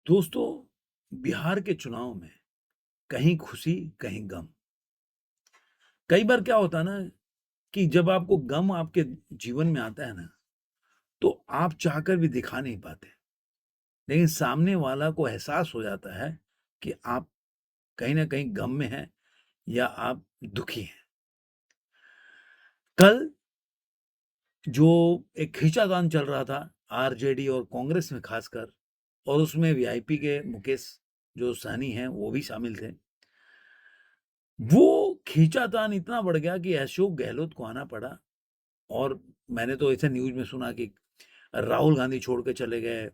दोस्तों, बिहार के चुनाव में कहीं खुशी, कहीं गम। कई बार क्या होता है ना कि जब आपको गम आपके जीवन में आता है ना, तो आप चाहकर भी दिखा नहीं पाते। लेकिन सामने वाला को एहसास हो जाता है कि आप कहीं न कहीं गम में हैं या आप दुखी हैं। कल जो एक खींचातान चल रहा था आरजेडी और कांग्रेस में खासकर, और उसमें वीआईपी के मुकेश जो सहनी हैं, वो भी शामिल थे। वो खींचातान इतना बढ़ गया कि अशोक गहलोत को आना पड़ा। और मैंने तो ऐसे न्यूज़ में सुना कि राहुल गांधी छोड़ के चले गए,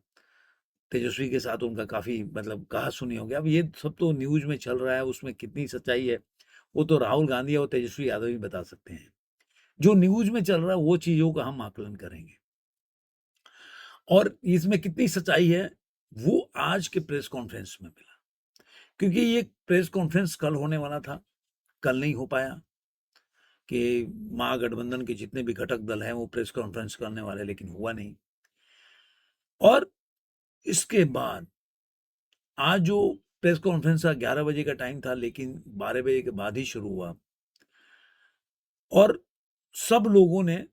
तेजस्वी के साथ उनका काफ़ी मतलब कहा-सुनी हो गया। अब ये सब तो न्यूज़ में चल रहा है, उसमें कितनी सच्चाई है, वो तो राहुल गांधी और तेजस्वी यादव ही बता सकते हैं। जो न्यूज़ में चल रहा है, वो चीज़ों का हम आकलन करेंगे। और इसमें कितनी सच्चाई है, वो आज के प्रेस कॉन्फ्रेंस में मिला। क्योंकि ये प्रेस कॉन्फ्रेंस कल होने वाला था, कल नहीं हो पाया कि महागठबंधन के जितने भी घटक दल हैं, वो प्रेस कॉन्फ्रेंस करने वाले, लेकिन हुआ नहीं। और इसके बाद आज जो प्रेस कॉन्फ्रेंस का 11 बजे का टाइम था, लेकिन 12 बजे के बाद ही शुरू हुआ। और सब लोगों ने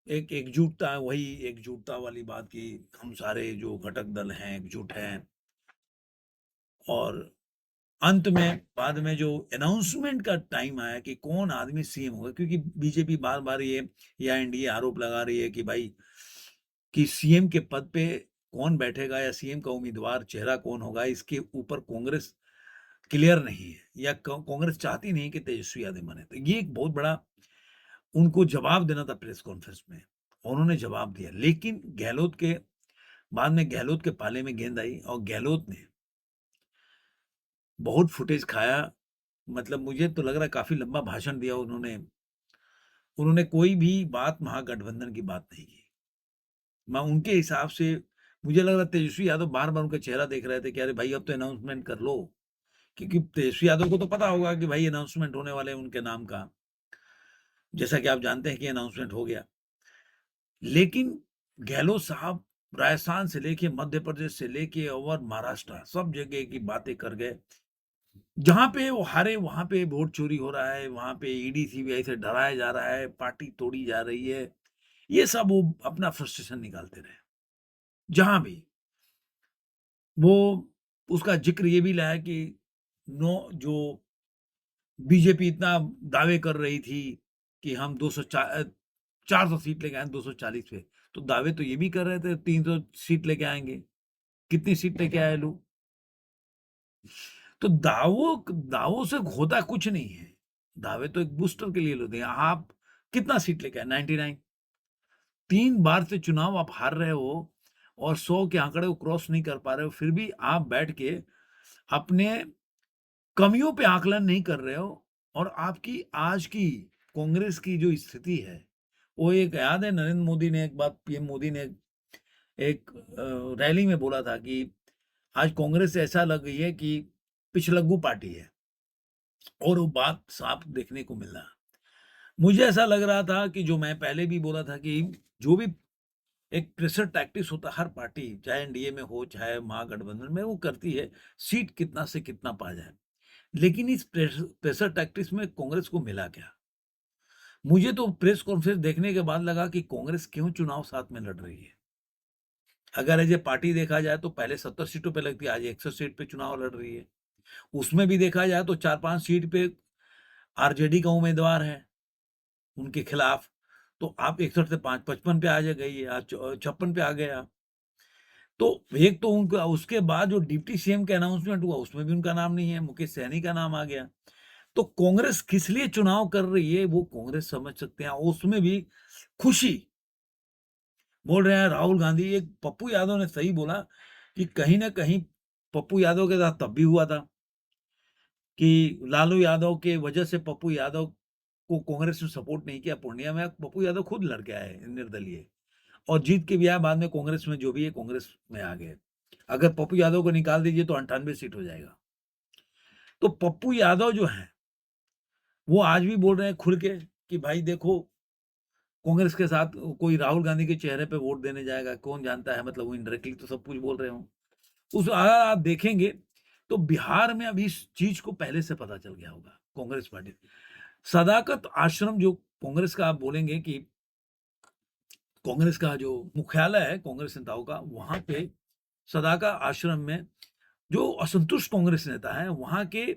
एक एकजुटता, वही एकजुटता वाली बात की, हम सारे जो घटक दल हैं एकजुट हैं। और अंत में बाद में जो अनाउंसमेंट का टाइम आया कि कौन आदमी सीएम होगा, क्योंकि बीजेपी बार बार ये या एनडीए आरोप लगा रही है कि भाई कि सीएम के पद पे कौन बैठेगा या सीएम का उम्मीदवार चेहरा कौन होगा, इसके ऊपर कांग्रेस क्लियर नहीं है, या कांग्रेस चाहती नहीं कि तेजस्वी यादव बने। तो ये एक बहुत बड़ा उनको जवाब देना था प्रेस कॉन्फ्रेंस में, और उन्होंने जवाब दिया। लेकिन गहलोत के बाद में गहलोत के पाले में गेंद आई और गहलोत ने बहुत फुटेज खाया। मतलब मुझे तो लग रहा है काफी लंबा भाषण दिया उन्होंने। उन्होंने कोई भी बात महागठबंधन की बात नहीं की। मैं उनके हिसाब से, मुझे लग रहा है तेजस्वी यादव बार बार उनका चेहरा देख रहे थे कि अरे भाई अब तो अनाउंसमेंट कर लो, क्योंकि तेजस्वी यादव को तो पता होगा कि भाई अनाउंसमेंट होने वाले हैं उनके नाम का, जैसा कि आप जानते हैं कि अनाउंसमेंट हो गया। लेकिन गहलोत साहब राजस्थान से लेके मध्य प्रदेश से लेके और महाराष्ट्र सब जगह की बातें कर गए। जहां पे वो हारे वहां पे वोट चोरी हो रहा है, वहां पे ईडी सीबीआई से डराया जा रहा है, पार्टी तोड़ी जा रही है, ये सब वो अपना फ्रस्ट्रेशन निकालते रहे जहां भी। वो उसका जिक्र ये भी लाया कि नो जो बीजेपी इतना दावे कर रही थी कि हम 400 सीट लेके आए 240 पे, तो दावे तो ये भी कर रहे थे 300 सीट लेके आएंगे। कितनी सीट लेके आए लोग? तो दावों से होता कुछ नहीं है। दावे तो एक बूस्टर के लिए होते हैं। आप कितना सीट लेके आए? 99। 3 बार से चुनाव आप हार रहे हो और 100 के आंकड़े को क्रॉस नहीं कर पा रहे हो, फिर भी आप बैठ के अपने कमियों पे आकलन नहीं कर रहे हो। और आपकी आज की कांग्रेस की जो स्थिति है, वो एक याद है नरेंद्र मोदी ने एक बात, पीएम मोदी ने एक रैली में बोला था कि आज कांग्रेस ऐसा लग गई है कि पिछलग्गू पार्टी है। और वो बात साफ देखने को मिल रहा। मुझे ऐसा लग रहा था कि जो मैं पहले भी बोला था कि जो भी एक प्रेशर टैक्टिक्स होता है, हर पार्टी चाहे एनडीए में हो चाहे महागठबंधन में, वो करती है सीट कितना से कितना पा जाए। लेकिन इस प्रेशर टैक्टिक्स में कांग्रेस को मिला क्या? मुझे तो प्रेस कॉन्फ्रेंस देखने के बाद लगा कि कांग्रेस क्यों चुनाव साथ में लड़ रही है। अगर एज ए पार्टी देखा जाए तो पहले 70 सीटों पे लगती है, आज 100 सीट पे चुनाव लड़ रही है। उसमें भी देखा जाए तो 4-5 सीट पे आरजेडी का उम्मीदवार है उनके खिलाफ। तो आप 61 से 5 55 पे आ जा गई है, आज 56 पे आ गए आप। तो एक तो उनका उसके बाद जो डिप्टी सीएम का अनाउंसमेंट हुआ, उसमें भी उनका नाम नहीं है, मुकेश सहनी का नाम आ गया। तो कांग्रेस किस लिए चुनाव कर रही है वो कांग्रेस समझ सकते हैं। उसमें भी खुशी बोल रहे हैं राहुल गांधी। एक पप्पू यादव ने सही बोला कि कहीं ना कहीं पप्पू यादव के साथ तब भी हुआ था कि लालू यादव के वजह से पप्पू यादव को कांग्रेस ने सपोर्ट नहीं किया। पूर्णिया में पप्पू यादव खुद लड़के आए निर्दलीय, और जीत के भी आए। बाद में कांग्रेस में जो भी है कांग्रेस में आ गए। अगर पप्पू यादव को निकाल दीजिए तो 98 सीट हो जाएगा। तो पप्पू यादव जो है वो आज भी बोल रहे हैं खुल के कि भाई देखो, कांग्रेस के साथ कोई राहुल गांधी के चेहरे पे वोट देने जाएगा कौन जानता है, मतलब वो इनडायरेक्टली तो सब कुछ बोल रहे हो। उस अगर आप देखेंगे तो बिहार में अब इस चीज़ को पहले से पता चल गया होगा कांग्रेस पार्टी। सदाकत आश्रम जो कांग्रेस का आप बोलेंगे कि कांग्रेस का जो मुख्यालय है कांग्रेस नेताओं का, वहाँ पे सदाकत आश्रम में जो असंतुष्ट कांग्रेस नेता हैं, वहाँ के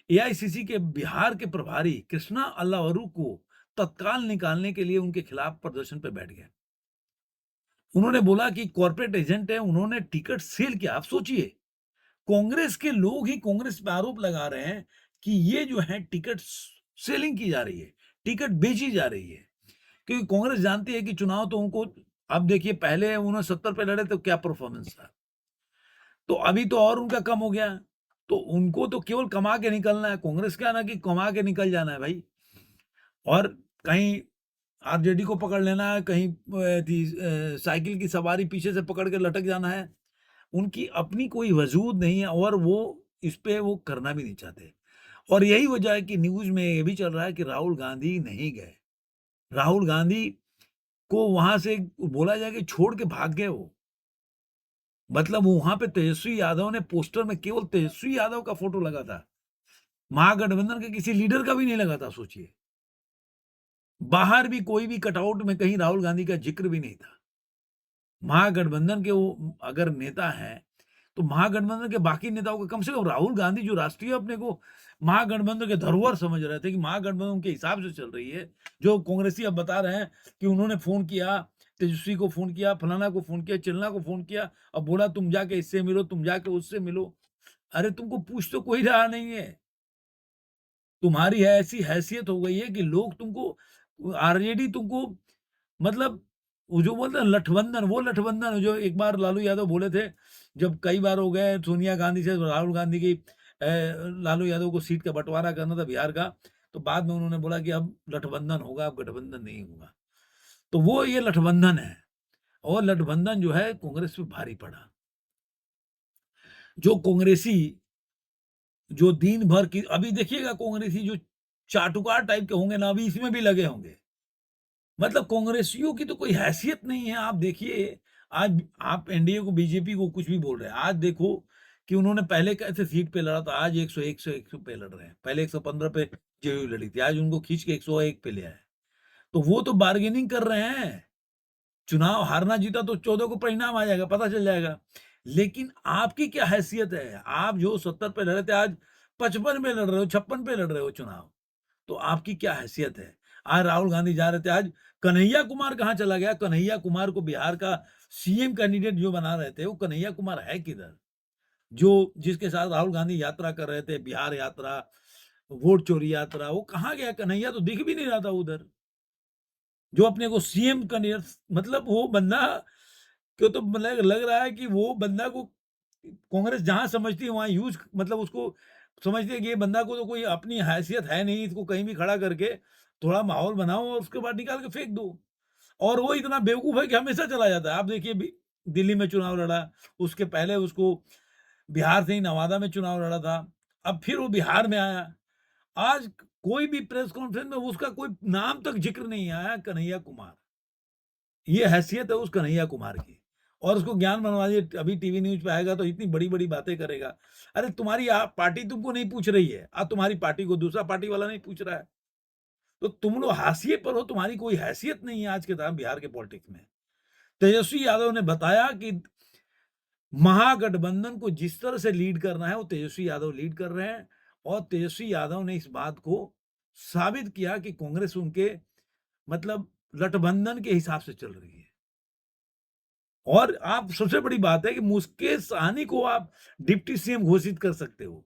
एआईसीसी के बिहार के प्रभारी कृष्णा अल्लावरू को तत्काल निकालने के लिए उनके खिलाफ प्रदर्शन पे बैठ गए। उन्होंने बोला कि कॉर्पोरेट एजेंट है, उन्होंने टिकट सेल किया। आप सोचिए, कांग्रेस के लोग ही कांग्रेस पे आरोप लगा रहे हैं कि ये जो है टिकट सेलिंग की जा रही है, टिकट बेची जा रही है। क्योंकि कांग्रेस जानती है कि चुनाव तो उनको, अब देखिए पहले उन्होंने 70 पे लड़े तो क्या परफॉर्मेंस था, तो अभी तो और उनका कम हो गया। तो उनको तो केवल कमा के निकलना है, कांग्रेस क्या ना कि कमा के निकल जाना है भाई। और कहीं आरजेडी को पकड़ लेना है, कहीं साइकिल की सवारी पीछे से पकड़ के लटक जाना है। उनकी अपनी कोई वजूद नहीं है और वो इस पे वो करना भी नहीं चाहते। और यही वजह है कि न्यूज़ में ये भी चल रहा है कि राहुल गांधी नहीं गए। राहुल गांधी को वहाँ से बोला जाए कि छोड़ के भाग गए वो। मतलब वहाँ पे तेजस्वी यादव ने पोस्टर में केवल तेजस्वी यादव का फोटो लगा था। महागठबंधन के किसी लीडर का भी नहीं लगा था, सोचिए। बाहर भी कोई भी कटआउट में कहीं राहुल गांधी का ज़िक्र भी नहीं था। महागठबंधन के वो अगर नेता हैं, तो महागठबंधन के बाकी नेताओं को कम से कम राहुल गांधी जो राष्ट्रीय अपने को महागठबंधन के धरोहर समझ रहे थे कि महागठबंधन उनके हिसाब से चल रही है। जो कांग्रेसी अब बता रहे हैं कि उन्होंने फ़ोन किया, तेजस्वी को फ़ोन किया, फलाना को फ़ोन किया, चिल्ला को फ़ोन किया और बोला तुम जाके इससे मिलो, तुम जाके उससे मिलो। अरे तुमको पूछ तो कोई रहा नहीं है। तुम्हारी ऐसी हैसियत हो गई है कि लोग तुमको आरजेडी तुमको मतलब वो जो बोलते हैं लठबंधन, वो लठबंधन जो एक बार लालू यादव बोले थे, जब कई बार हो गए सोनिया गांधी से राहुल गांधी की लालू यादव को सीट का बंटवारा करना था बिहार का, तो बाद में उन्होंने बोला कि अब लठबंधन होगा, अब गठबंधन नहीं होगा। तो वो ये लठबंधन है और लठबंधन जो है कांग्रेस पे भारी पड़ा। जो कांग्रेसी जो दिन भर की अभी देखिएगा कांग्रेसी जो चाटुकार टाइप के होंगे ना, अभी इसमें भी लगे होंगे। मतलब कांग्रेसियों की तो कोई हैसियत नहीं है। आप देखिए, आज आप एनडीए को, बीजेपी को कुछ भी बोल रहे हैं। आज देखो कि उन्होंने पहले कैसे सीट पे लड़ा था, आज 100 पे लड़ रहे हैं। पहले 115 पे जेडीयू लड़ी थी, आज उनको खींच के 101 पे ले आए। तो वो तो बार्गेनिंग कर रहे हैं। चुनाव हारना जीता तो 14 को परिणाम आ जाएगा, पता चल जाएगा। लेकिन आपकी क्या हैसियत है? आप जो 70 पे लड़े थे, आज 55 पे लड़ रहे हो, 56 पे लड़ रहे हो चुनाव। तो आपकी क्या हैसियत है? आज राहुल गांधी जा रहे थे, आज कन्हैया कुमार कहाँ चला गया? कन्हैया कुमार को बिहार का सीएम कैंडिडेट जो बना रहे थे, वो कन्हैया कुमार है किधर? जो जिसके साथ राहुल गांधी यात्रा कर रहे थे, बिहार यात्रा, वोट चोरी यात्रा, वो कहाँ गया? कन्हैया तो दिख भी नहीं रहा था उधर। जो अपने को सीएम कैंडिडेट, मतलब वो बंदा को तो मतलब लग रहा है कि वो बंदा को कांग्रेस जहाँ समझती है वहाँ यूज़, मतलब उसको समझती है कि ये बंदा को तो कोई अपनी हैसियत है नहीं, इसको कहीं भी खड़ा करके थोड़ा माहौल बनाओ और उसके बाद निकाल के फेंक दो। और वो इतना बेवकूफ़ है कि हमेशा चला जाता है। आप देखिए दिल्ली में चुनाव लड़ा, उसके पहले उसको बिहार से ही नवादा में चुनाव लड़ा था, अब फिर वो बिहार में आया। आज कोई भी प्रेस कॉन्फ्रेंस में उसका कोई नाम तक ज़िक्र नहीं आया, कन्हैया कुमार। ये हैसियत है उस कन्हैया कुमार की। और उसको ज्ञान बनवाइए, अभी टीवी न्यूज़ पे आएगा तो इतनी बड़ी-बड़ी बातें करेगा। अरे तुम्हारी पार्टी तुमको नहीं पूछ रही है, तुम्हारी पार्टी को दूसरा पार्टी वाला नहीं पूछ रहा है। तो तुम लोग हाशिए पर हो, तुम्हारी कोई हैसियत नहीं है आज के टाइम बिहार के पॉलिटिक्स में। तेजस्वी यादव ने बताया कि महागठबंधन को जिस तरह से लीड करना है, वो तेजस्वी यादव लीड कर रहे हैं और तेजस्वी यादव ने इस बात को साबित किया कि कांग्रेस उनके मतलब गठबंधन के हिसाब से चल रही है। और आप सबसे बड़ी बात है कि मुकेश सहनी को आप डिप्टी सीएम घोषित कर सकते हो,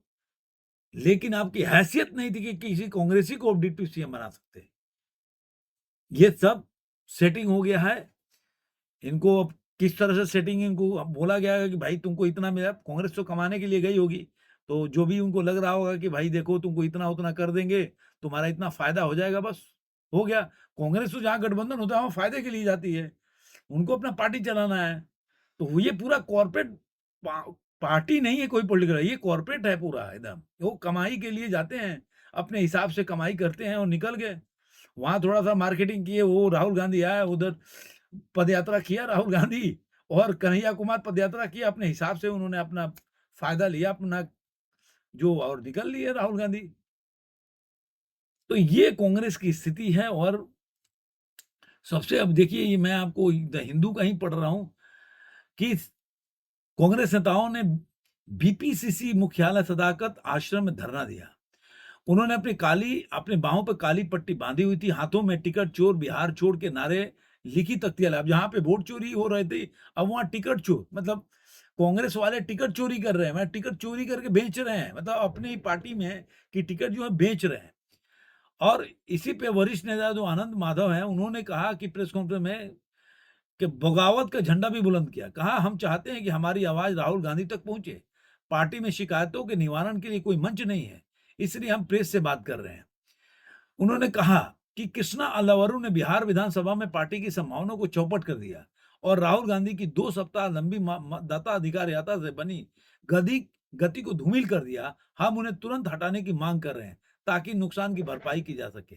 लेकिन आपकी हैसियत नहीं थी कि किसी कांग्रेसी को आप डिप्टी सीएम बना सकते। ये सब सेटिंग हो गया है। इनको अब किस तरह से सेटिंग, इनको अब बोला गया है कि भाई तुमको इतना मिला, कांग्रेस तो कमाने के लिए गई होगी, तो जो भी उनको लग रहा होगा कि भाई देखो तुमको इतना-उतना कर देंगे, तुम्हारा इतना फ़ायदा हो जाएगा, बस हो गया। कांग्रेस तो जहाँ गठबंधन होता है वहाँ फ़ायदे के लिए जाती है, उनको अपना पार्टी चलाना है। तो वो ये पूरा कॉर्पोरेट पा पार्टी नहीं है कोई पॉलिटिकल, ये कॉर्पोरेट है पूरा एकदम। वो कमाई के लिए जाते हैं, अपने हिसाब से कमाई करते हैं और निकल गए। वहाँ थोड़ा-सा मार्केटिंग किए, वो राहुल गांधी आया उधर, पदयात्रा किया राहुल गांधी और कन्हैया कुमार पदयात्रा की अपने हिसाब से, उन्होंने अपना फ़ायदा लिया अपना जो, और निकल लिए राहुल गांधी। तो ये कांग्रेस की स्थिति है। और सबसे, अब देखिए, ये मैं आपको द हिंदू का ही पढ़ रहा हूँ कि कांग्रेस नेताओं ने बीपीसीसी मुख्यालय सदाकत आश्रम में धरना दिया। उन्होंने अपनी बाहों पे काली पट्टी बांधी हुई थी, हाथों में टिकट चोर बिहार छोड़ के नारे, लिखी तख्तियां, अब जहां पे वोट चोरी हो रहे थे, अब वहां टिकट चोर, मतलब कांग्रेस वाले टिकट चोरी कर रहे हैं, मतलब टिकट चोरी करके बेच रहे हैं, मतलब अपनी ही पार्टी में कि टिकट जो है बेच रहे हैं। और इसी पे वरिष्ठ नेता जो आनंद माधव हैं, उन्होंने कहा कि प्रेस कॉन्फ्रेंस में कि बगावत का झंडा भी बुलंद किया। कहा, हम चाहते हैं कि हमारी आवाज राहुल गांधी तक पहुंचे। पार्टी में शिकायतों के निवारण के लिए कोई मंच नहीं है, इसलिए हम प्रेस से बात कर रहे हैं। उन्होंने कहा कि कृष्णा अल्लावरू ने बिहार विधानसभा में पार्टी की संभावनाओं को चौपट कर दिया और राहुल गांधी की 2 सप्ताह लंबी मतदाता अधिकार यात्रा से बनी गति गति को धूमिल कर दिया। हम उन्हें तुरंत हटाने की मांग कर रहे हैं ताकि नुकसान की भरपाई की जा सके।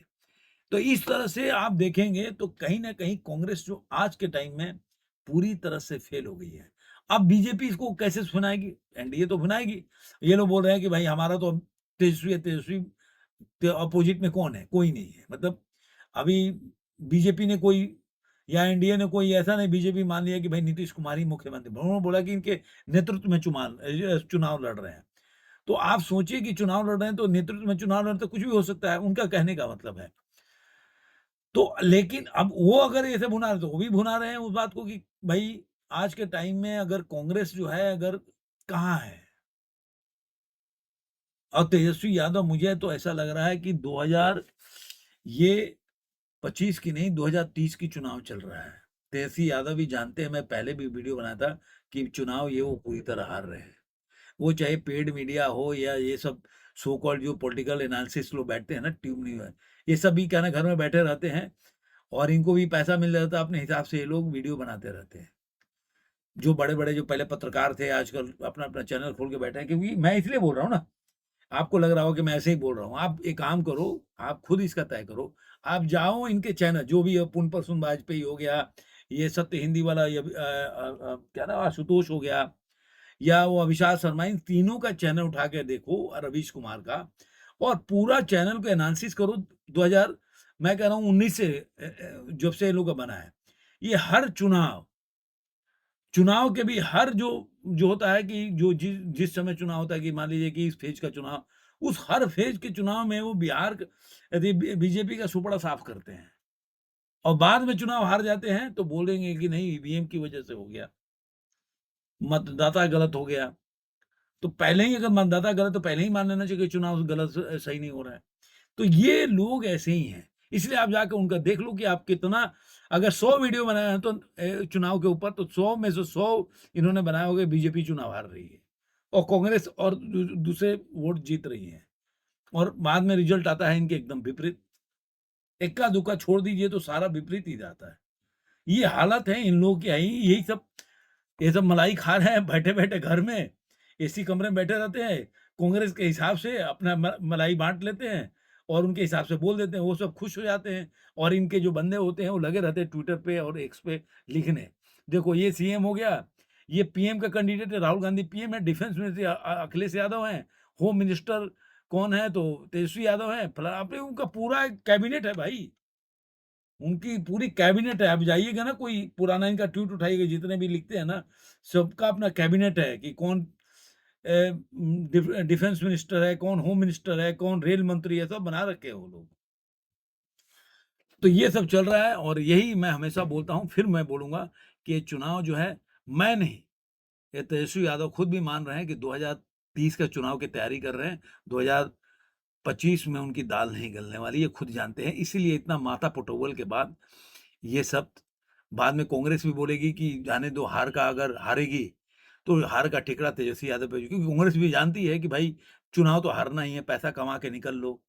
तो इस तरह से आप देखेंगे तो कहीं न कहीं कांग्रेस जो आज के टाइम में पूरी तरह से फेल हो गई है। अब बीजेपी इसको कैसे सुनाएगी? एनडीए तो बनाएगी। ये लोग बोल रहे हैं कि भाई हमारा तो तेजस्वी है, तेजस्वी के अपोजिट में कौन है? कोई नहीं है। मतलब अभी बीजेपी ने कोई, या एनडीए ने कोई, ऐसा नहीं बीजेपी मान लिया कि भाई नीतीश कुमार ही मुख्यमंत्री। उन्होंने बोला कि इनके नेतृत्व में चुनाव लड़ रहे हैं। तो आप सोचिए कि चुनाव लड़ रहे हैं तो नेतृत्व में चुनाव लड़ते कुछ भी हो सकता है, उनका कहने का मतलब है। तो लेकिन अब वो अगर ऐसे भुना रहे, तो वो भी भुना रहे हैं उस बात को कि भाई आज के टाइम में अगर कांग्रेस जो है, अगर कहाँ है, और तेजस्वी यादव, मुझे तो ऐसा लग रहा है कि 2000 ये 25 की नहीं, 2030 की चुनाव चल रहा है। तेजस्वी यादव भी जानते हैं, मैं पहले भी वीडियो बनाया था कि चुनाव ये वो पूरी तरह हार रहे हैं। वो चाहे पेड मीडिया हो या ये सब सो कॉल्ड जो पॉलिटिकल एनालिसिस लोग बैठते हैं ना, ट्यूब न्यूज़ है, ये सब भी क्या ना घर में बैठे रहते हैं और इनको भी पैसा मिल जाता है, अपने हिसाब से ये लोग वीडियो बनाते रहते हैं। जो बड़े-बड़े जो पहले पत्रकार थे, आजकल अपना-अपना चैनल खोल के बैठे हैं, क्योंकि मैं इसलिए बोल रहा हूँ ना, आपको लग रहा हो कि मैं ऐसे ही बोल रहा हूँ। आप एक काम करो, आप खुद इसका तय करो। आप जाओ इनके चैनल जो भी है, पुन प्रसून वाजपेयी हो गया, ये सत्य हिंदी वाला, ये क्या नाम, आशुतोष हो गया, या वो अविनाश शर्मा, इन तीनों का चैनल उठा के देखो, और रवीश कुमार का, और पूरा चैनल को एनालिसिस करो। 2000, मैं कह रहा हूँ 19 से, जब से ये लोग का बना है, ये हर चुनाव के भी हर जो जो होता है कि जो जिस समय चुनाव होता है, कि मान लीजिए कि इस फेज का चुनाव, उस हर फेज के चुनाव में वो बिहार यदि बीजेपी का सुपड़ा साफ करते हैं और बाद में चुनाव हार जाते हैं तो बोलेंगे कि नहीं, ईवीएम की वजह से हो गया, मतदाता गलत हो गया। तो पहले ही अगर मतदाता गलत, तो पहले ही मान लेना चाहिए कि चुनाव गलत, सही नहीं हो रहा है। तो ये लोग ऐसे ही हैं। इसलिए आप जाके उनका देख लो कि आप कितना, अगर 100 वीडियो बनाए हैं तो चुनाव के ऊपर, तो 100 में से 100 इन्होंने बनाए होंगे, बीजेपी चुनाव हार रही है और कांग्रेस और दूसरे वोट जीत रही है, और बाद में रिजल्ट आता है इनके एकदम विपरीत। इक्का-दुक्का छोड़ दीजिए तो सारा विपरीत ही जाता है। ये हालत है इन लोगों की, है ही यही सब। ये सब मलाई खा रहे हैं बैठे-बैठे घर में, एसी कमरे में बैठे रहते हैं, कांग्रेस के हिसाब से अपना मलाई बाँट लेते हैं और उनके हिसाब से बोल देते हैं, वो सब खुश हो जाते हैं, और इनके जो बंदे होते हैं वो लगे रहते हैं ट्विटर पे और एक्स पे लिखने, देखो ये सीएम हो गया, ये पीएम का कैंडिडेट है, राहुल गांधी पीएम है, डिफेंस मिनिस्टर अखिलेश यादव हैं, होम मिनिस्टर कौन है तो तेजस्वी यादव हैं, फला, आपने उनका पूरा एक कैबिनेट है भाई। उनकी पूरी कैबिनेट है। आप जाइएगा ना, कोई पुराना इनका ट्वीट उठाइएगा, जितने भी लिखते हैं ना, सबका अपना कैबिनेट है कि कौन डिफेंस मिनिस्टर है, कौन होम मिनिस्टर है, कौन रेल मंत्री है, सब बना रखे हैं वो लोग। तो ये सब चल रहा है और यही मैं हमेशा बोलता हूँ, फिर मैं बोलूँगा कि ये चुनाव जो है, मैं नहीं, ये तेजस्वी यादव खुद भी मान रहे हैं कि 2030 का चुनाव की तैयारी कर रहे हैं। 2025 में उनकी दाल नहीं गलने वाली, ये खुद जानते हैं। इसीलिए इतना माथा पटौवल के बाद ये सब, बाद में कांग्रेस भी बोलेगी कि जाने दो, हार का अगर हारेगी, तो हार का ठिकरा तेजस्वी यादव पे, क्योंकि कांग्रेस भी जानती है कि भाई चुनाव तो हारना ही है, पैसा कमा के निकल लो,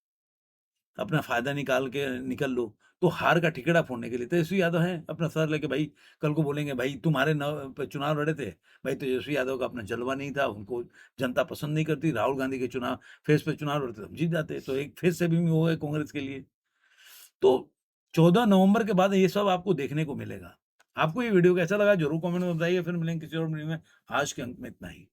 अपना फ़ायदा निकाल के निकल लो। तो हार का ठिकरा फोड़ने के लिए तेजस्वी यादव हैं, अपना सर लेके, भाई कल को बोलेंगे भाई तुम्हारे चुनाव लड़े थे, भाई तेजस्वी यादव का अपना जलवा नहीं था, उनको जनता पसंद नहीं करती, राहुल गांधी के चुनाव फेस पे चुनाव लड़ते तो हम जीत जाते, तो एक फेस से भी वो है कांग्रेस के लिए। तो 14 नवंबर के बाद ये सब आपको देखने को मिलेगा। आपको ये वीडियो कैसा लगा ज़रूर कमेंट में बताइए, फिर मिलेंगे किसी और वीडियो में। आज के अंक में इतना ही।